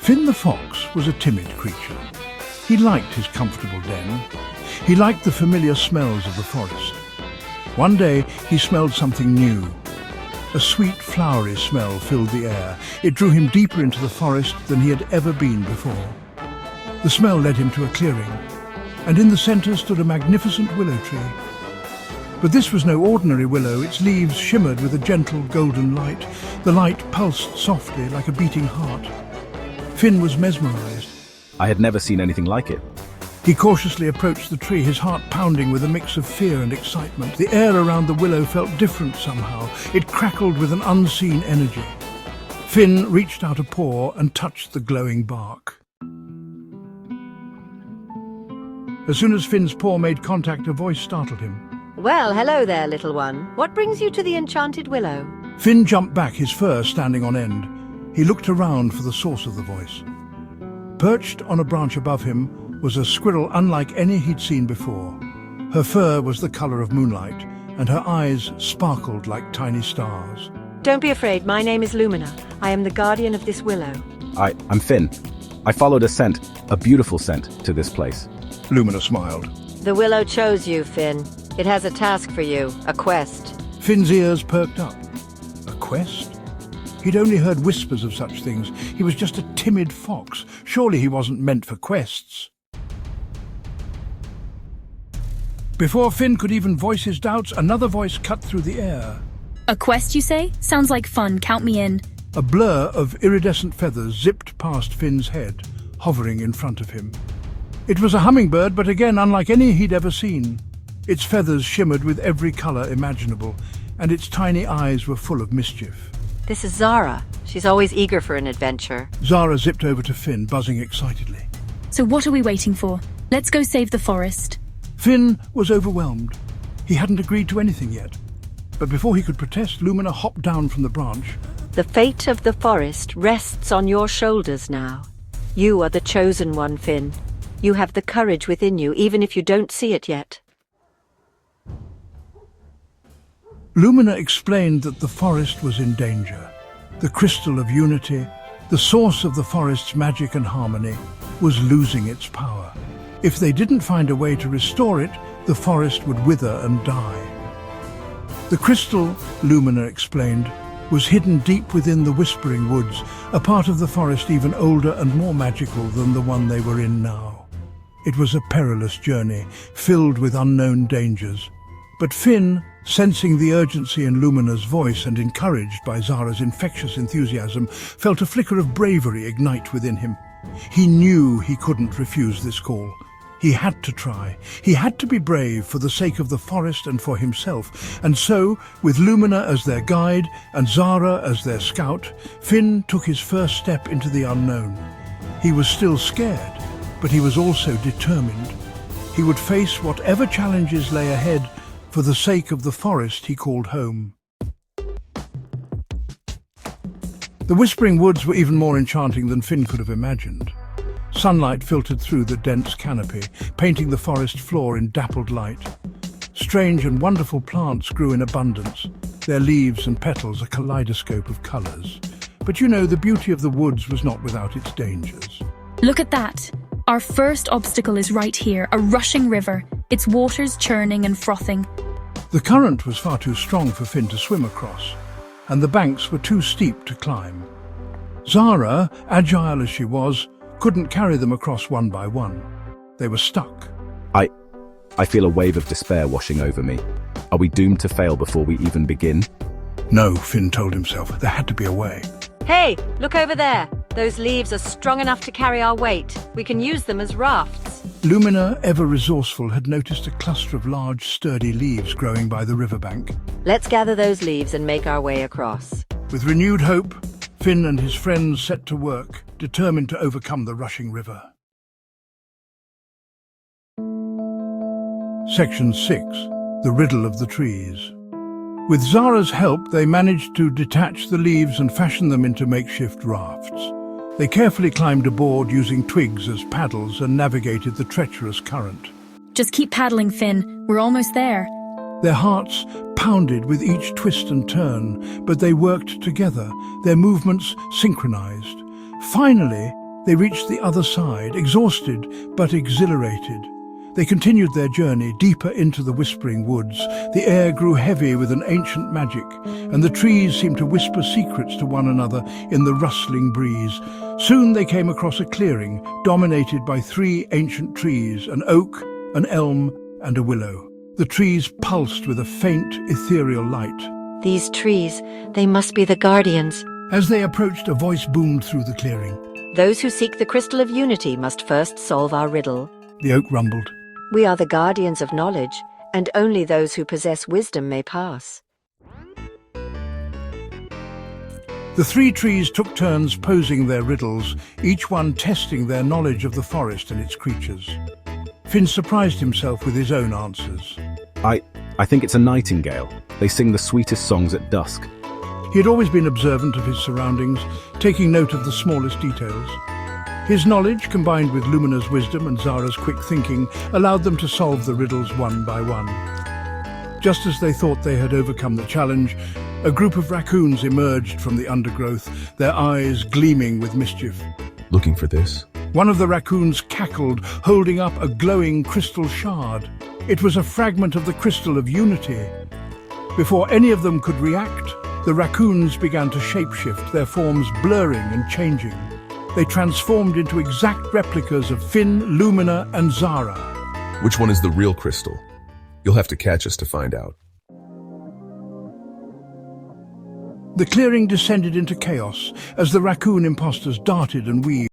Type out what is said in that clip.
Finn the fox was a timid creature. He liked his comfortable den. He liked the familiar smells of the forest. One day he smelled something new. A sweet, flowery smell filled the air. It drew him deeper into the forest than he had ever been before. The smell led him to a clearing, and in the centre stood a magnificent willow tree. But this was no ordinary willow. Its leaves shimmered with a gentle golden light. The light pulsed softly like a beating heart. Finn was mesmerized. I had never seen anything like it. He cautiously approached the tree, his heart pounding with a mix of fear and excitement. The air around the willow felt different somehow. It crackled with an unseen energy. Finn reached out a paw and touched the glowing bark. As soon as Finn's paw made contact, a voice startled him. Well, hello there, little one. What brings you to the Enchanted Willow? Finn jumped back, his fur standing on end. He looked around for the source of the voice. Perched on a branch above him was a squirrel unlike any he'd seen before. Her fur was the color of moonlight, and her eyes sparkled like tiny stars. Don't be afraid, my name is Lumina. I am the guardian of this willow. I'm Finn. I followed a scent, a beautiful scent, to this place. Lumina smiled. The willow chose you, Finn. It has a task for you, a quest. Finn's ears perked up. A quest? He'd only heard whispers of such things. He was just a timid fox. Surely he wasn't meant for quests. Before Finn could even voice his doubts, another voice cut through the air. A quest, you say? Sounds like fun. Count me in. A blur of iridescent feathers zipped past Finn's head, hovering in front of him. It was a hummingbird, but again unlike any he'd ever seen. Its feathers shimmered with every color imaginable, and its tiny eyes were full of mischief. This is Zara. She's always eager for an adventure. Zara zipped over to Finn, buzzing excitedly. So what are we waiting for? Let's go save the forest. Finn was overwhelmed. He hadn't agreed to anything yet. But before he could protest, Lumina hopped down from the branch. The fate of the forest rests on your shoulders now. You are the chosen one, Finn. You have the courage within you, even if you don't see it yet. Lumina explained that the forest was in danger. The crystal of unity, the source of the forest's magic and harmony, was losing its power. If they didn't find a way to restore it, the forest would wither and die. The crystal, Lumina explained, was hidden deep within the Whispering Woods, a part of the forest even older and more magical than the one they were in now. It was a perilous journey, filled with unknown dangers. But Finn, sensing the urgency in Lumina's voice and encouraged by Zara's infectious enthusiasm, felt a flicker of bravery ignite within him. He knew he couldn't refuse this call. He had to try. He had to be brave for the sake of the forest and for himself. And so, with Lumina as their guide and Zara as their scout, Finn took his first step into the unknown. He was still scared, but he was also determined. He would face whatever challenges lay ahead for the sake of the forest he called home. The Whispering Woods were even more enchanting than Finn could have imagined. Sunlight filtered through the dense canopy, painting the forest floor in dappled light. Strange and wonderful plants grew in abundance, their leaves and petals a kaleidoscope of colours. But you know, the beauty of the woods was not without its dangers. Look at that. Our first obstacle is right here, a rushing river, its waters churning and frothing. The current was far too strong for Finn to swim across, and the banks were too steep to climb. Zara, agile as she was, couldn't carry them across one by one. They were stuck. I feel a wave of despair washing over me. Are we doomed to fail before we even begin? No, Finn told himself. There had to be a way. Hey, look over there. Those leaves are strong enough to carry our weight. We can use them as rafts. Lumina, ever resourceful, had noticed a cluster of large, sturdy leaves growing by the riverbank. Let's gather those leaves and make our way across. With renewed hope, Finn and his friends set to work, determined to overcome the rushing river. Section 6. The Riddle of the Trees. With Zara's help, they managed to detach the leaves and fashion them into makeshift rafts. They carefully climbed aboard using twigs as paddles and navigated the treacherous current. Just keep paddling, Finn. We're almost there. Their hearts pounded with each twist and turn, but they worked together, their movements synchronized. Finally, They reached the other side, exhausted but exhilarated. They continued their journey deeper into the whispering woods. The air grew heavy with an ancient magic, and the trees seemed to whisper secrets to one another in the rustling breeze. Soon they came across a clearing dominated by 3 ancient trees, an oak, an elm, and a willow. The trees pulsed with a faint, ethereal light. These trees, they must be the guardians. As they approached, a voice boomed through the clearing. Those who seek the crystal of unity must first solve our riddle. The oak rumbled. We are the guardians of knowledge, and only those who possess wisdom may pass. The 3 trees took turns posing their riddles, each one testing their knowledge of the forest and its creatures. Finn surprised himself with his own answers. I think it's a nightingale. They sing the sweetest songs at dusk. He had always been observant of his surroundings, taking note of the smallest details. His knowledge, combined with Lumina's wisdom and Zara's quick thinking, allowed them to solve the riddles one by one. Just as they thought they had overcome the challenge, a group of raccoons emerged from the undergrowth, their eyes gleaming with mischief. Looking for this? One of the raccoons cackled, holding up a glowing crystal shard. It was a fragment of the crystal of unity. Before any of them could react, the raccoons began to shapeshift, their forms blurring and changing. They transformed into exact replicas of Finn, Lumina, and Zara. Which one is the real crystal? You'll have to catch us to find out. The clearing descended into chaos as the raccoon impostors darted and weaved.